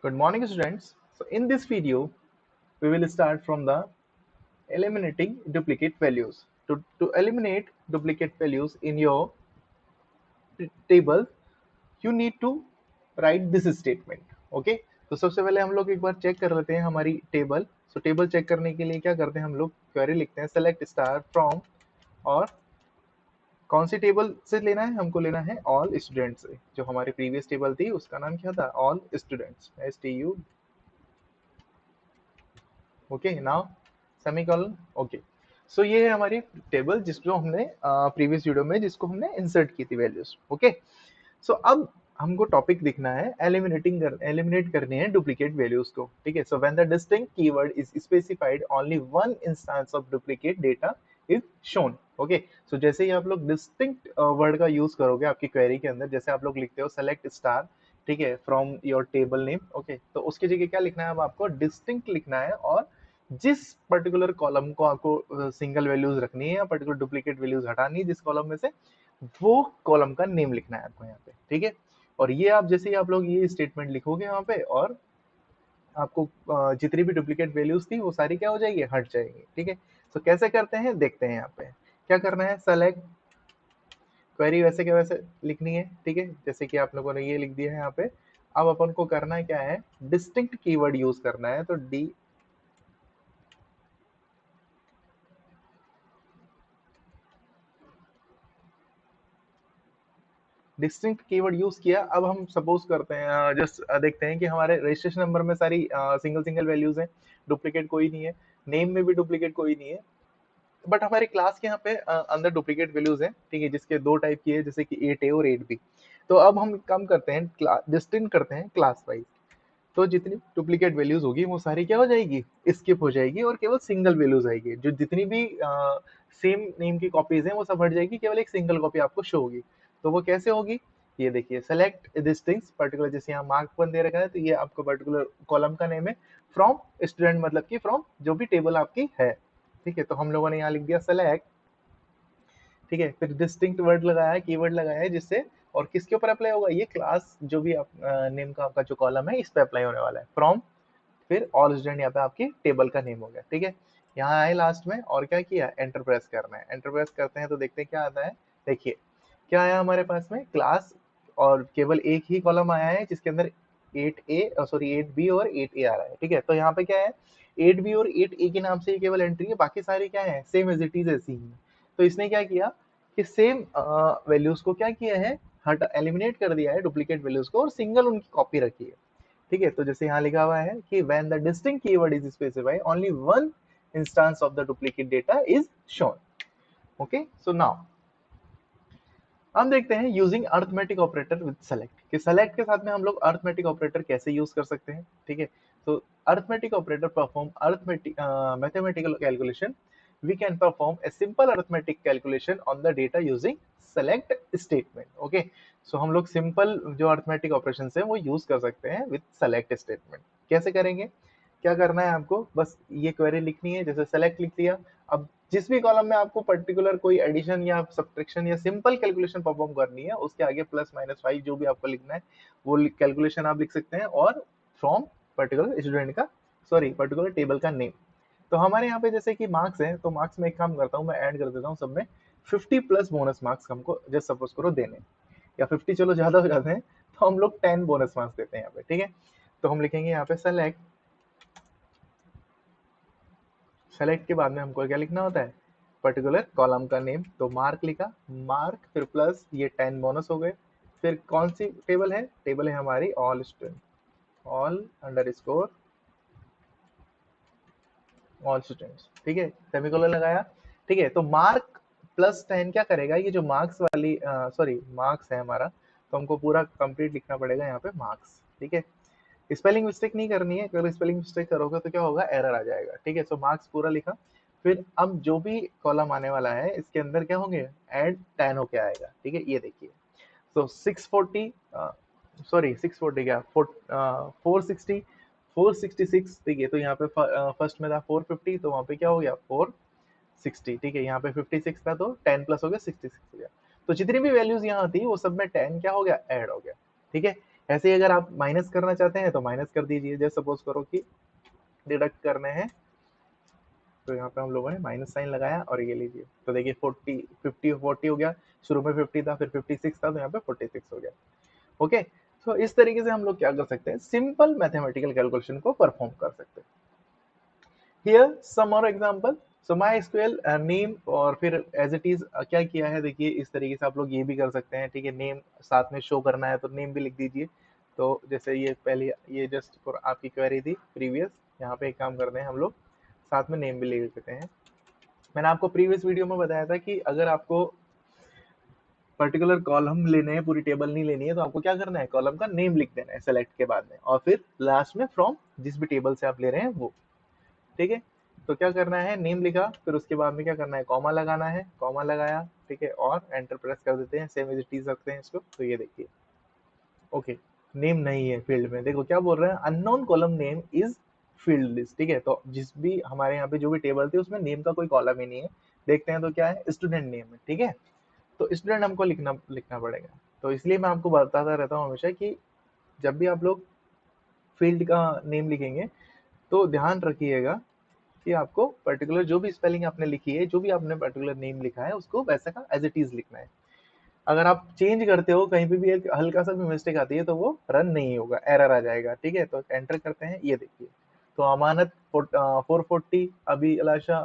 Good morning, students. So, in this video, we will start from the eliminating duplicate values. To eliminate duplicate values in your table, you need to write this statement. Okay? तो सबसे पहले हम लोग एक बार check कर लेते हैं हमारी टेबल. सो टेबल चेक करने के लिए क्या करते हैं हम लोग क्वेरी लिखते हैं सेलेक्ट स्टार फ्रॉम और कौन सी टेबल से लेना है हमको लेना है ऑल स्टूडेंट्स से. जो हमारी प्रीवियस टेबल थी उसका नाम क्या था all students STU. Okay now semicolon. Okay so ये है हमारी टेबल जिसको हमने प्रीवियस वीडियो में जिसको हमने इंसर्ट की थी वैल्यूज. ओके सो अब हमको टॉपिक दिखना है एलिमिनेट करनी है डुप्लीकेट वैल्यूज को. ठीक है. So when the distinct keyword is specified only one instance of duplicate data is shown. Okay so जैसे ही आप लोग डिस्टिंक्ट वर्ड का यूज करोगे आपकी क्वेरी के अंदर, जैसे आप लोग लिखते हो सेलेक्ट स्टार, ठीक है, from your table name. Okay तो उसकी जगह क्या लिखना है अब आपको डिस्टिंक्ट लिखना है और जिस पर्टिकुलर कॉलम को आपको सिंगल वैल्यूज रखनी है या पर्टिकुलर डुप्लीकेट वैल्यूज हटानी है जिस कॉलम में से, वो कॉलम का नेम लिखना है आपको यहाँ पे. ठीक है. और ये आप जैसे ही आप लोग ये स्टेटमेंट लिखोगे यहाँ पे और आपको जितनी भी डुप्लीकेट वैल्यूज थी वो सारी क्या हो जाएगी हट जाएगी. ठीक है. तो कैसे करते हैं देखते हैं. यहाँ पे क्या करना है सेलेक्ट क्वेरी वैसे क्या वैसे लिखनी है. ठीक है. जैसे कि आप लोगों ने ये लिख दिया है यहाँ पे. अब अपन को करना क्या है डिस्टिंक्ट कीवर्ड यूज करना है. तो डी डिस्टिंक्ट कीवर्ड यूज किया. अब हम सपोज करते हैं जस्ट देखते हैं कि हमारे रजिस्ट्रेशन नंबर में सारी सिंगल सिंगल वैल्यूज हैं, डुप्लीकेट कोई नहीं है. नेम में भी डुप्लीकेट कोई नहीं है. बट हमारे क्लास के यहाँ पे अंदर डुप्लीकेट वैल्यूज हैं. ठीक है. जिसके दो टाइप की है जैसे कि 8A और 8B. तो अब हम काम करते हैं डिस्टिंक्ट करते हैं क्लास वाइज. तो जितनी डुप्लीकेट वैल्यूज होगी वो सारी क्या हो जाएगी स्किप हो जाएगी और केवल सिंगल वैल्यूज आएगी. जो जितनी भी सेम नेम की कॉपीज हैं वो सब हट जाएगी, केवल एक सिंगल कॉपी आपको शो होगी. तो वो कैसे होगी ये देखिए सेलेक्ट डिस्टिंक्ट पर्टिकुलर. जैसे यहाँ मार्क वन दे रखा है तो ये आपको पर्टिकुलर कॉलम का नेम है. फ्रॉम स्टूडेंट मतलब कि फ्रॉम जो भी टेबल आपकी है. ठीक है. तो हम लोगों ने यहाँ लिख दिया सेलेक्ट. ठीक है. फिर डिस्टिंक्ट वर्ड लगाया है कीवर्ड लगाया है जिससे और किसके ऊपर अप्लाई होगा ये क्लास जो भी आप नेम का आपका जो कॉलम है इस पे अप्लाई होने वाला है. फ्रॉम फिर ऑल स्टूडेंट यहाँ पे आपकी टेबल का नेम हो गया. ठीक है. यहाँ आए लास्ट में और क्या किया एंटर प्रेस करना है. एंटर प्रेस करते हैं तो देखते हैं क्या आता है. देखिए क्या आया हमारे पास में क्लास और केवल एक ही कॉलम आया है जिसके अंदर 8B और 8A आ रहा है. ठीक है. तो यहाँ पे क्या है 8B और 8A के नाम से ही केवल एंट्री है, बाकी सारी क्या है सेम एज इट इज ऐसी ही है. तो इसने क्या किया कि सेम वैल्यूज को क्या किया है हट एलिमिनेट कर दिया है डुप्लीकेट वैल्यूज को और सिंगल उनकी कॉपी रखी है. ठीक है. तो जैसे यहाँ लिखा हुआ है कि when the distinct keyword is specified only one instance of the duplicate data is shown. Okay so now हम देखते हैं using arithmetic operator with select कि सेलेक्ट के साथ में हम लोग अर्थमेटिक ऑपरेटर कैसे यूज कर सकते हैं. ठीक है. तो arithmetic operator perform arithmetic mathematical calculation. we can perform a simple arithmetic calculation on the data using select statement. okay so हम लोग सिंपल जो अर्थमेटिक ऑपरेशन है वो यूज कर सकते हैं विद सेलेक्ट स्टेटमेंट. कैसे करेंगे क्या करना है आपको बस ये क्वेरी लिखनी है. जैसे सेलेक्ट लिख लिया. अब जिस भी कॉलम में आपको पर्टिकुलर कोई एडिशन या सब्ट्रैक्शन या सिंपल कैलकुलेशन परफॉर्म करनी है उसके आगे प्लस माइनस 5 जो भी आपको लिखना है वो कैलकुलेशन आप लिख सकते हैं और फ्रॉम पर्टिकुलर स्टूडेंट का सॉरी पर्टिकुलर टेबल का नेम. तो हमारे यहाँ पे जैसे कि मार्क्स है तो मार्क्स में एक काम करता हूँ मैं ऐड कर देता हूँ सब में 50 प्लस बोनस मार्क्स हमको जस्ट सपोज करो देने, या 50 चलो ज्यादा हो जाते हैं तो हम लोग 10 बोनस मार्क्स देते हैं यहाँ पे. ठीक है. तो हम लिखेंगे यहाँ पे सेलेक्ट. सेलेक्ट के बाद में हमको क्या लिखना होता है पर्टिकुलर कॉलम का नेम. तो मार्क लिखा मार्क फिर प्लस ये 10 बोनस हो गए. फिर कौन सी टेबल है टेबल है हमारी all student all under score all students. ठीक है. सेमीकोलन लगाया. ठीक है. तो मार्क प्लस 10 क्या करेगा ये जो मार्क्स वाली सॉरी मार्क्स है हमारा तो हमको पूरा कंप्लीट लिखना पड़ेगा यहाँ पे मार्क्स. ठीक है. स्पेलिंग मिस्टेक नहीं करनी है, अगर स्पेलिंग मिस्टेक करोगे तो क्या होगा एरर आ जाएगा. ठीक है. सो मार्क्स पूरा लिखा. फिर अब जो भी कॉलम आने वाला है इसके अंदर क्या होंगे एड 10 होके आएगा. ठीक है. ये देखिए सो 640 सॉरी 640 क्या 460 466. ठीक है. तो यहाँ पे फर्स्ट में था 450 तो वहाँ पे क्या हो गया 460. ठीक है. यहाँ पे 56 था तो 10 प्लस हो गया 66 हो गया. तो जितनी भी वैल्यूज यहाँ थी वो सब में 10 क्या हो गया ऐड हो गया. ठीक है. ऐसे ही अगर आप माइनस करना चाहते हैं तो माइनस कर दीजिए। जैसे सपोज करो कि डिडक्ट करने हैं, तो यहाँ पे हम लोगों ने माइनस साइन लगाया और ये लीजिए, तो देखिए 40 हो गया। शुरू में 50 था, फिर 56 था, तो यहाँ पे 46 हो गया। ओके, तो इस तरीके से हम लोग क्या कर सकते हैं, सिंपल मैथमेटिकल कैलकुलेशन को परफॉर्म कर सकते हैं। हियर सम और एग्जांपल। सो माई स्क्वेल नेम, और फिर एज इट इज क्या किया है, देखिए इस तरीके से आप लोग ये भी कर सकते हैं। ठीक है, नेम साथ में शो करना है तो नेम भी लिख दीजिए। तो जैसे ये पहले ये जस्ट फॉर आपकी क्वेरी थी प्रीवियस, यहाँ पे एक काम करते हैं हम लोग, साथ में नेम भी लिख देते हैं। मैंने आपको प्रीवियस वीडियो में बताया था कि अगर आपको पर्टिकुलर कॉलम लेने हैं, पूरी टेबल नहीं लेनी है, तो आपको क्या करना है, कॉलम का नेम लिख देना है सेलेक्ट के बाद में, और फिर लास्ट में फ्रॉम जिस भी टेबल से आप ले रहे हैं वो। ठीक है, तो क्या करना है, नेम लिखा, फिर उसके बाद में क्या करना है, कॉमा लगाना है, कॉमा लगाया, ठीक है, और एंटर प्रेस कर देते हैं, सेम एज इट इज रखते हैं इसको। तो ये देखिए, ओके, नेम नहीं है फील्ड में, देखो क्या बोल रहे हैं, unknown column name is field list. ठीक है, तो जिस भी हमारे यहाँ पे जो भी टेबल थी उसमें नेम का कोई कॉलम ही नहीं है। देखते हैं तो क्या है, स्टूडेंट नेम है। ठीक है, तो स्टूडेंट हमको लिखना लिखना पड़ेगा। तो इसलिए मैं आपको बताता रहता हूँ हमेशा कि जब भी आप लोग फील्ड का नेम लिखेंगे तो ध्यान रखिएगा कि आपको पर्टिकुलर जो भी स्पेलिंग आपने लिखी है, जो भी आपने पर्टिकुलर नेम लिखा है, उसको वैसा का एज इट इज लिखना है। अगर आप चेंज करते हो, कहीं पे भी एक हल्का सा भी मिस्टेक आती है तो वो रन नहीं होगा, एरर आ जाएगा। ठीक है, तो एंटर करते हैं, ये देखिए, तो अमानत 440, अभी अलाशा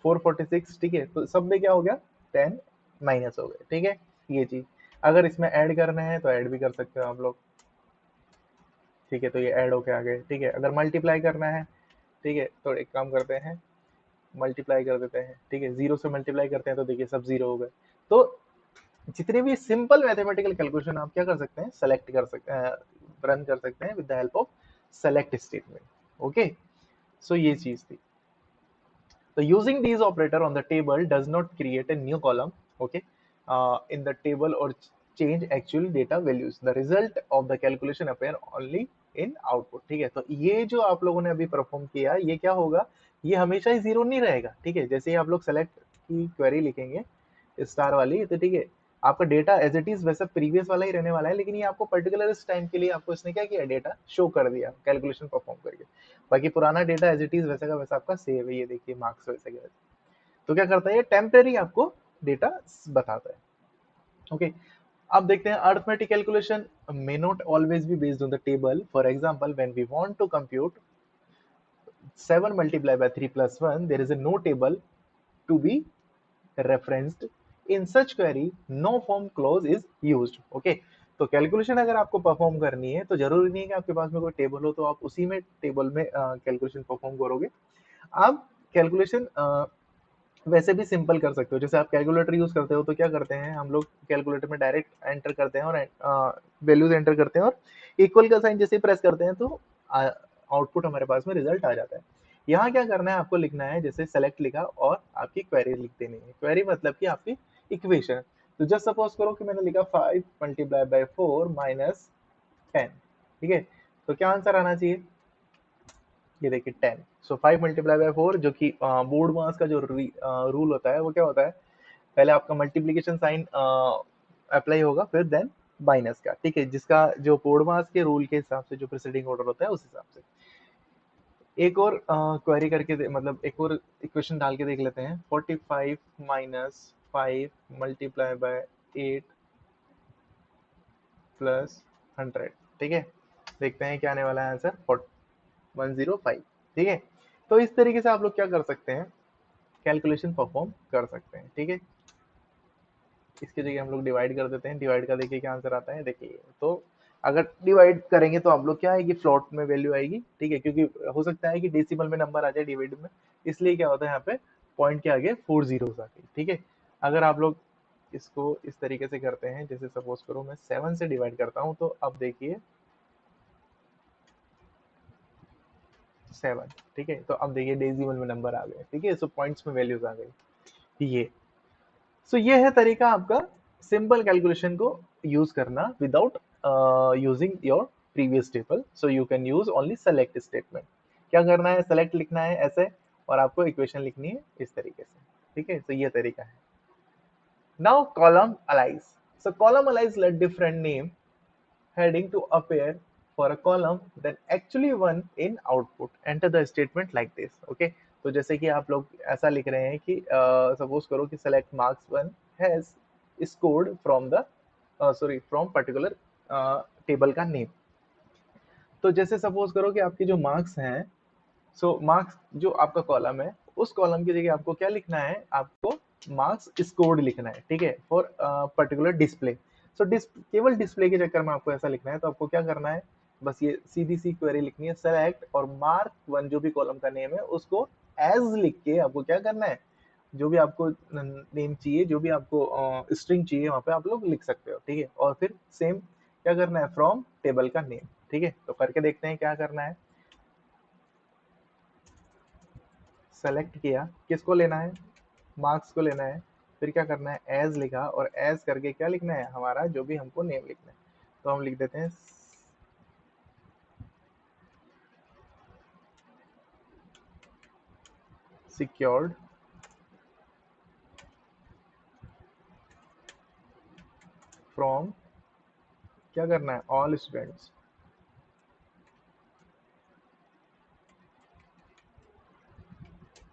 446। ठीक है, तो सब में क्या हो गया, 10 माइनस हो गए। ठीक है, ये चीज अगर इसमें ऐड करना है तो ऐड भी कर सकते हो आप लोग। ठीक है, तो ये ऐड होके आ गए। ठीक है, अगर मल्टीप्लाई करना है, ठीक है, तो एक काम करते हैं, मल्टीप्लाई कर देते हैं। ठीक है, जीरो से मल्टीप्लाई करते हैं तो देखिए सब जीरो हो गए। तो जितने भी सिंपल मैथमेटिकल कैलकुलेशन आप क्या कर सकते हैं, सेलेक्ट कर सकते हैं, रन कर सकते हैं with the help of select statement. Okay, so ये चीज थी। So using these operator on the table does not create a new column, okay, in the table or change actual data values. The result of the calculation appear only in output. ठीक है, तो ये जो आप लोगों ने अभी perform किया, ये क्या होगा, ये हमेशा ही जीरो नहीं रहेगा। ठीक है, जैसे ही आप लोग सेलेक्ट की क्वेरी लिखेंगे स्टार वाली, तो ठीक है, आपका डेटा एज इट इज वैसा प्रीवियस वाला ही रहने वाला है, लेकिन ये आपको पर्टिकुलर इस टाइम के लिए आपको इसने क्या किया, डेटा शो कर दिया कैलकुलेशन परफॉर्म करके। बाकी पुराना डेटा एज इट इज वैसा का वैसा आपका सेव है, ये देखिए मार्क्स वैसे के वैसे। तो क्या करता है, ये टेम्परेरी आपको डेटा बताता है। ओके, अब देखते हैं arithmetic calculation may not always be based on the table. For example, when we want to compute 7 multiplied by 3 plus 1, there is a no table to be referenced. In such query no form clause is used. Okay, तो calculation अगर आपको perform करनी है तो जरूरी नहीं है कि आपके पास में कोई टेबल हो तो आप उसी में टेबल में कैलकुलेशन परफॉर्म करोगे। आप कैलकुलेशन वैसे भी सिंपल कर सकते हो। जैसे आप कैलकुलेटर यूज करते हो तो क्या करते हैं, हम लोग कैलकुलेटर में डायरेक्ट एंटर करते हैं और वैल्यूज एंटर करते हैं, और इक्वल का साइन जैसे प्रेस करते हैं तो आउटपुट हमारे पास में रिजल्ट आ जाता है। यहाँ क्या करना है, आपको लिखना है, जैसे सेलेक्ट लिखा और आपकी क्वेरी लिख देनी है। क्वेरी मतलब कि आपकी इक्वेशन। तो जस्ट सपोज करो कि मैंने लिखा 5 मल्टीप्लाई बाय 4 माइनस 10। ठीक है, तो क्या आंसर आना चाहिए, ये देखिए 10। सो 5 मल्टीप्लाई बाय 4, जो कि बोर्ड मास का जो रूल होता है वो क्या होता है, पहले आपका मल्टीप्लीकेशन साइन अप्लाई होगा, फिर देन माइनस का। ठीक है, जिसका जो बोर्ड मास के रूल के हिसाब से जो प्रीसीडिंग ऑर्डर होता है उस हिसाब से। एक और क्वेरी करके मतलब एक और इक्वेशन डाल के देख लेते हैं। 45 माइनस 5 मल्टीप्लाई बाय 8 प्लस 100। ठीक है, देखते हैं क्या आने वाला है आंसर, 105। ठीक है, तो इस तरीके से आप लोग क्या कर सकते हैं, कैलकुलेशन परफॉर्म कर सकते हैं। ठीक है, इसकी जगह हम लोग डिवाइड कर देते हैं। डिवाइड का देखिए क्या आंसर आता है, देखिए तो अगर डिवाइड करेंगे तो आप लोग क्या आएगी, फ्लोट में वैल्यू आएगी। ठीक है, क्योंकि हो सकता है कि डेसिमल में नंबर आ जाए डिवाइड में, इसलिए क्या होता है यहाँ पे पॉइंट के आगे 4 जीरोस आ गई। ठीक है, अगर आप लोग इसको इस तरीके से करते हैं, जैसे सपोज करो मैं 7 से डिवाइड करता हूँ, तो अब देखिए 7। ठीक है, तो अब देखिए डेसिमल में नंबर आ गए। ठीक है, सो पॉइंट्स में वैल्यूज आ गई ये। सो ये है तरीका आपका सिंपल कैलकुलेशन को यूज करना without using your previous table. So you can use only select statement. क्या करना है, सेलेक्ट लिखना है ऐसे, और आपको इक्वेशन लिखनी है इस तरीके से। ठीक है, तो ये तरीका है। Now column alias. So column alias let different name heading to appear for a column then actually one in output. Enter the statement like this. Okay, तो जैसे कि आप लोग ऐसा लिख रहे हैं कि सपोज करो कि select marks 1 has scored from the sorry from particular table का नेम। तो जैसे सपोज करो कि आपके जो मार्क्स हैं, सो मार्क्स जो आपका कॉलम है, उस कॉलम की जगह आपको क्या लिखना है, आपको मार्क्स स्कोर्ड लिखना है, ठीक है, फॉर पर्टिकुलर डिस्प्ले। सो केवल डिस्प्ले के चक्कर में आपको ऐसा लिखना है, तो आपको क्या करना है, बस ये सीधी सी क्वेरी लिखनी है, सेलेक्ट और मार्क 1 जो भी कॉलम का नेम है उसको एज लिख के आपको क्या करना है, जो भी आपको नेम चाहिए, जो भी आपको स्ट्रिंग चाहिए वहां पे आप लोग लिख सकते हो, ठीक है। और फिर सेम क्या करना है, फ्रॉम टेबल का नेम, ठीक है। तो करके देखते हैं क्या करना है। सेलेक्ट किया, किसको लेना है, मार्क्स को लेना है, फिर क्या करना है, एज लिखा और एज करके क्या लिखना है, हमारा जो भी हमको नेम लिखना है, तो हम लिख देते हैं सिक्योर्ड फ्रॉम, क्या करना है, ऑल स्टूडेंट्स।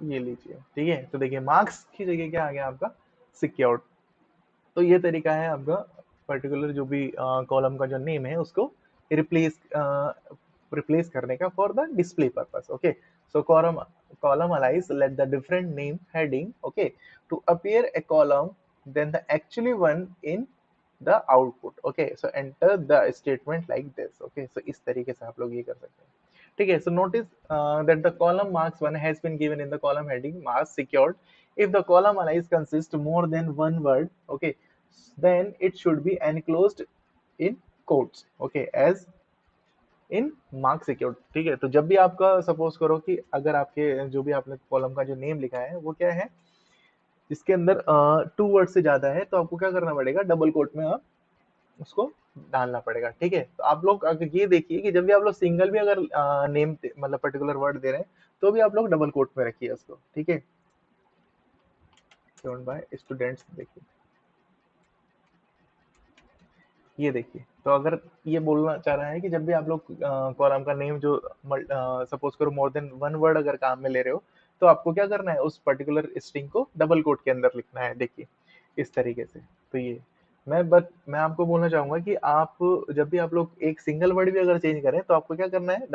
ये लीजिए, ठीक है। तो देखिए मार्क्स की जगह क्या आ गया आपका, सिक्योर्ड। तो ये तरीका है आपका पर्टिकुलर जो भी कॉलम का जो नेम है उसको रिप्लेस रिप्लेस करने का for the display purpose. Okay, so column allies let the different name heading, okay, to appear a column then the actually one in the output। okay, so enter the statement like this। okay, so इस तरीके से आप लोग ये कर सकते हैं, ठीक है। so notice that the column marks 1 has been given in the column heading marks secured if the column allies consist more than one word, okay, then it should be enclosed in quotes, okay, as in mark secured, ठीक है। तो जब भी आपका suppose करो कि अगर आपके जो भी आपने कॉलम का जो नेम लिखा है वो क्या है, जिसके अंदर 2 वर्ड से ज्यादा है, तो आपको क्या करना पड़ेगा, डबल कोट में आप उसको डालना पड़ेगा, ठीक है। तो आप लोग अगर ये देखिए कि जब भी आप लोग सिंगल भी अगर नेम मतलब पर्टिकुलर वर्ड दे रहे हैं तो भी आप लोग डबल कोट में रखिए उसको, ठीक है। बाय स्टूडेंट्स, देखिए ये देखिए, तो अगर ये बोलना चाह रहा है कि जब भी आप लोग कॉलम का नेम जो सपोज करो मोर देन वन वर्ड अगर काम में ले रहे हो, तो आपको क्या करना है, उस पर्टिकुलर स्ट्रिंग को डबल कोट के अंदर लिखना है, देखिए इस तरीके से। तो ये मैं आपको बोलना चाहूंगा कि आप जब भी आप लोग एक सिंगल वर्ड भी अगर चेंज करें तो आपको क्या करना है,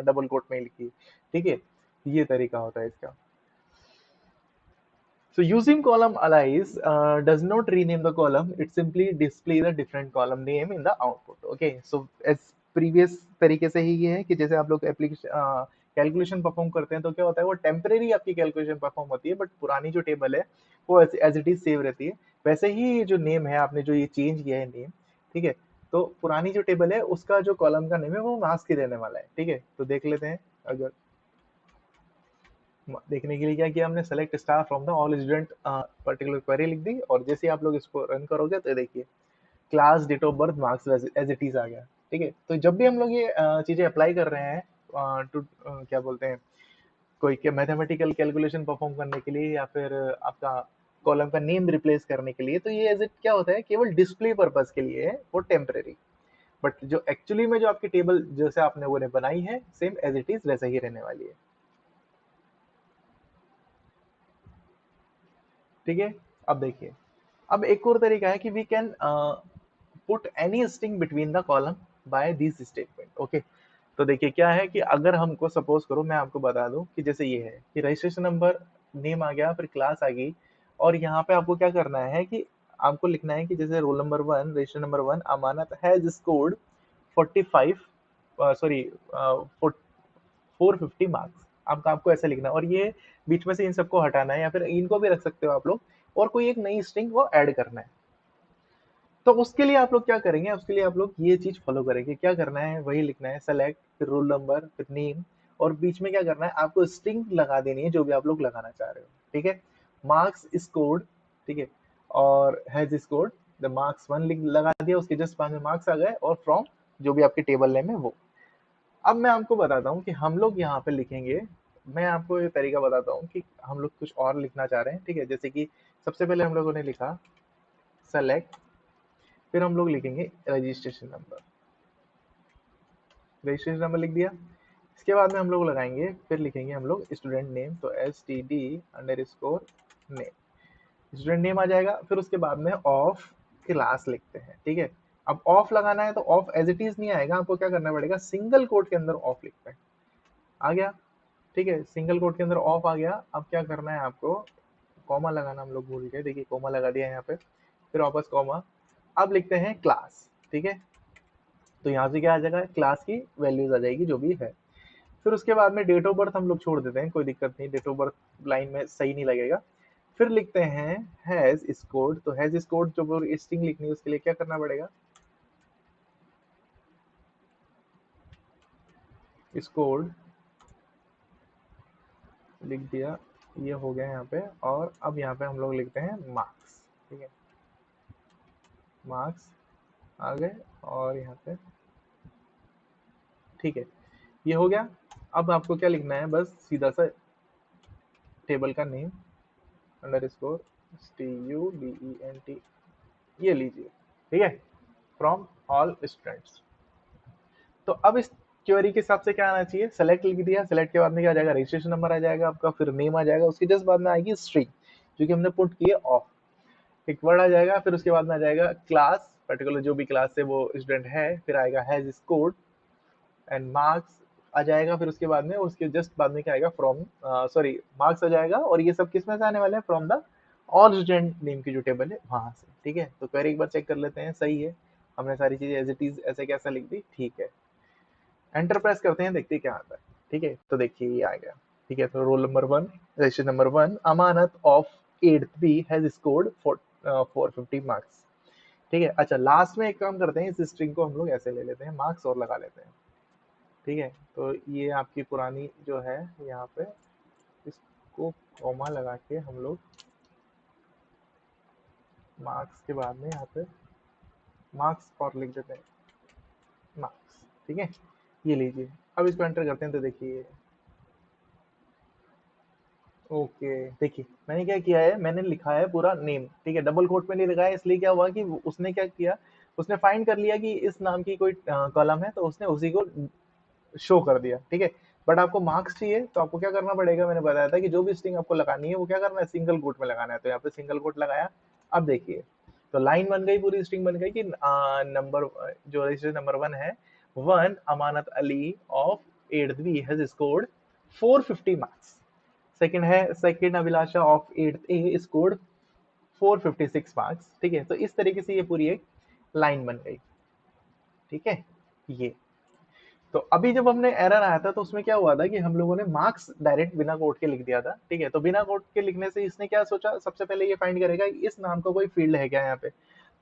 डबल कोट में ही लिखिए, ठीक है। ये तरीका होता है इसका। So using column allies does not rename the column, it simply display the different column name in the output। Okay, so as previous तरीके से ही ये है कि जैसे आप लोग एप्लीकेशन कैलकुलेशन परफॉर्म करते हैं तो क्या होता है, वो टेम्परेरी आपकी कैलकुलेशन परफॉर्म होती है, बट पुरानी जो टेबल है वो एज इट इज सेव रहती है। वैसे ही ये जो नेम है, आपने जो ये चेंज किया है नेम, ठीक है, तो पुरानी जो टेबल है उसका जो कॉलम का नेम है वो मार्क्स ही रहने वाला है, ठीक है। तो देख लेते हैं, अगर देखने के लिए क्या किया हमने, select star from the all student particular query लिख दी, और जैसे ही आप लोग इसको रन करोगे तो देखिए class, date of birth, marks as it is आ गया, ठीक है। तो जब भी हम लोग ये चीजें अप्लाई कर रहे हैं टू क्या बोलते हैं, कोई क्या मैथमेटिकल कैलकुलेशन परफॉर्म करने के लिए या फिर आपका कॉलम का नेम रिप्लेस करने के लिए, तो ये एज इट क्या होता है, केवल डिस्प्ले पर्पज के लिए है, वो टेम्परेरी। बट जो एक्चुअली में जो आपकी टेबल जैसे आपने वो बनाई है सेम एज इट इज वैसे ही रहने वाली है, ठीक है। अब देखिए, अब एक और तरीका है कि we can put any string between the column by this statement. Okay, तो देखिए क्या है कि अगर हमको सपोज करो, मैं आपको बता दूं कि जैसे ये है कि रजिस्ट्रेशन नंबर, नेम आ गया, फिर क्लास आ गई, और यहाँ पे आपको क्या करना है कि आपको लिखना है कि जैसे role number 1, register number 1 Amanat has scored 45 sorry 450 marks, आपका आपको ऐसा लिखना है, और ये बीच में से इन सबको हटाना है, या फिर इनको भी रख सकते हो आप लोग, और कोई एक नई स्ट्रिंग वो ऐड करना है। तो उसके लिए आप लोग क्या करेंगे, उसके लिए आप लोग ये चीज फॉलो करेंगे, क्या करना है, वही लिखना है, सेलेक्ट, फिर रोल नंबर, फिर नेम, और बीच में क्या करना है, आपको स्ट्रिंग लगा देनी है जो भी आप लोग लगाना चाह रहे हो, ठीक है। मार्क्स स्कोर्ड, ठीक है, और हैज स्कोर्ड द मार्क्स 1 लिख लगा दिया, उसके जस्ट बाद में मार्क्स आ गए, और फ्रॉम जो भी आपके टेबल नेम है वो। अब मैं आपको बताता हूँ कि हम लोग यहाँ पे लिखेंगे, मैं आपको ये तरीका बताता हूँ कि हम लोग कुछ और लिखना चाह रहे हैं, ठीक है। जैसे कि सबसे पहले हम लोगों ने लिखा सेलेक्ट, फिर हम लोग लिखेंगे रजिस्ट्रेशन नंबर, रजिस्ट्रेशन नंबर लिख दिया। इसके बाद में हम लोग लगाएंगे, फिर लिखेंगे हम लोग स्टूडेंट नेम, तो std_name, स्टूडेंट नेम आ जाएगा। फिर उसके बाद में ऑफ क्लास लिखते हैं, ठीक है। अब ऑफ लगाना है तो ऑफ एज इट इज नहीं आएगा, आपको क्या करना पड़ेगा, सिंगल कोट के अंदर ऑफ लिखते हैं। आ गया, ठीक है, सिंगल कोट के अंदर ऑफ आ गया। अब क्या करना है आपको, कॉमा लगाना हम लोग भूल गए, देखिए कॉमा लगा दिया यहाँ पे, फिर वापस कॉमा। अब लिखते हैं क्लास, ठीक है। तो यहाँ से क्या आ जाएगा, क्लास की वैल्यूज आ जाएगी जो भी है। फिर उसके बाद में डेट ऑफ बर्थ हम लोग छोड़ देते हैं, कोई दिक्कत नहीं, डेट ऑफ बर्थ लाइन में सही नहीं लगेगा। फिर लिखते हैं हैज स्कोर्ड, तो हैज स्कोर्ड जो स्ट्रिंग लिखनी है उसके लिए क्या करना पड़ेगा, स्कोर्ड लिख दिया, ये हो गया यहाँ पे। और अब यहाँ पे हम लोग लिखते हैं मार्क्स, ठीक है, मार्क्स आ गए, और यहाँ पे ठीक है, ये हो गया। अब आपको क्या लिखना है, बस सीधा सा टेबल का नेम अंडरस्कोर student, ये लीजिए, ठीक है, फ्रॉम ऑल स्टूडेंट्स। तो अब इस क्वेरी के हिसाब से क्या आना चाहिए, सेलेक्ट लिख दिया, सेलेक्ट के बाद में क्या आ जाएगा, रजिस्ट्रेशन नंबर आ जाएगा आपका, फिर नेम आ जाएगा, उसके जस्ट बाद में आएगी स्ट्रिंग जो कि हमने पुट की है ऑफ, एक वर्ड आ जाएगा। फिर उसके बाद में आ जाएगा क्लास, पर्टिकुलर जो भी क्लास से वो स्टूडेंट है, फिर आएगा हैज स्कोर्ड एंड मार्क्स आ जाएगा। फिर उसके बाद में, उसके जस्ट बाद में क्या आएगा, फ्रॉम, सॉरी, मार्क्स आ जाएगा। और ये सब किस में से आने वाले हैं, from the all student name की जो टेबल है वहां से, ठीक है। तो क्वेरी एक बार चेक कर लेते हैं, सही है, हमने सारी चीजें एज इट इज ऐसे कैसा लिख दी, ठीक है। एंटर प्रेस करते हैं, देखते हैं क्या आता है, ठीक है। तो देखिए ये आ गया, ठीक है। तो roll number 1, register number 1, Amanat of 8th B has scored 450 marks, ठीक है। अच्छा, लास्ट में एक काम करते हैं, इस स्ट्रिंग को हम लोग ऐसे ले लेते हैं, मार्क्स और लगा लेते हैं, ठीक है। तो ये आपकी पुरानी जो है, यहाँ पे इसको कॉमा लगा के हम लोग मार्क्स के बाद में यहाँ पे मार्क्स और लिख देते हैं, मार्क्स, ठीक है। ये लीजिए, अब इसको एंटर करते हैं, तो देखिए ओके, देखिए मैंने क्या किया है, मैंने लिखा है पूरा नेम, ठीक है, डबल कोट में नहीं लिखा है, इसलिए क्या हुआ कि उसने क्या किया, उसने फाइंड कर लिया कि इस नाम की कोई कॉलम है, तो उसने उसी को शो कर दिया, ठीक है। बट आपको मार्क्स चाहिए तो आपको क्या करना पड़ेगा, मैंने बताया था कि जो भी स्ट्रिंग आपको लगानी है वो क्या करना है, सिंगल कोट में लगाना है। तो यहाँ पे सिंगल कोट लगाया, अब देखिए तो लाइन बन गई, पूरी स्ट्रिंग बन गई कि नंबर, जो रजिस्टर नंबर 1 है, 1 Amanat Ali of 8th B has scored 450 marks. Second है, second Abhilasha of 8th A scored 456 marks, ठीक है। तो इस तरीके से ये पूरी एक लाइन बन गई, ठीक है। ये तो अभी जब हमने एरर आया था तो उसमें क्या हुआ था कि हम लोगों ने मार्क्स डायरेक्ट बिना कोड के लिख दिया था, ठीक है। तो बिना कोड के लिखने से इसने क्या सोचा, सबसे पहले ये फाइंड करेगा इस नाम का कोई फील्ड है क्या यहाँ पे,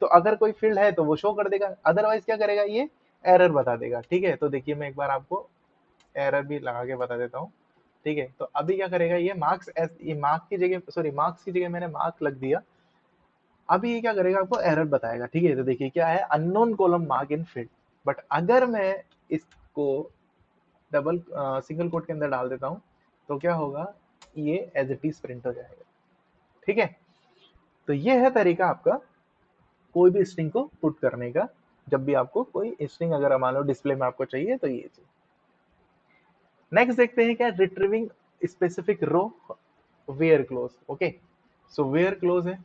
तो अगर कोई फील्ड है तो वो शो कर देगा, अदरवाइज क्या करेगा, ये एरर बता देगा, ठीक है। तो देखिए मैं एक बार आपको एरर भी लगा के बता देता हूँ, ठीक है। तो अभी क्या करेगा, ये मार्क्स, ये मार्क की जगह, सॉरी, मार्क्स की जगह मैंने मार्क लग दिया। अभी ये क्या करेगा, आपको एरर बताएगा, ठीक है। तो देखिए क्या है, unknown column mark in field. But अगर मैं इसको डबल सिंगल कोट के अंदर डाल देता हूँ तो क्या होगा, ये एज इट इज प्रिंट हो जाएगा, ठीक है। तो ये है तरीका आपका कोई भी स्ट्रिंग को पुट करने का, जब भी आपको कोई स्ट्रिंग अगर मान लो डिस्प्ले में आपको चाहिए तो ये चीज। नेक्स्ट देखते हैं क्या, retrieving specific row where clause, okay. So where clause है,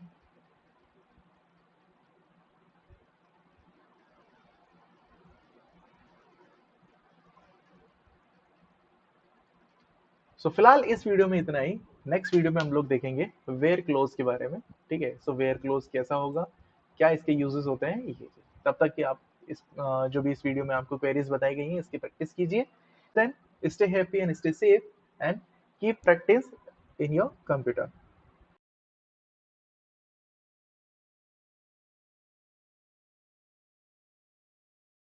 सो फिलहाल इस वीडियो में इतना ही। नेक्स्ट वीडियो में हम लोग देखेंगे वेयर क्लोज के बारे में, ठीक है। सो वेयर क्लोज कैसा होगा, क्या इसके यूजेस होते हैं, ये तब तक कि आप इस जो भी इस वीडियो में आपको क्वेरीज बताई गई हैं इसकी प्रैक्टिस कीजिए। Then stay happy and stay safe and keep practice in your computer.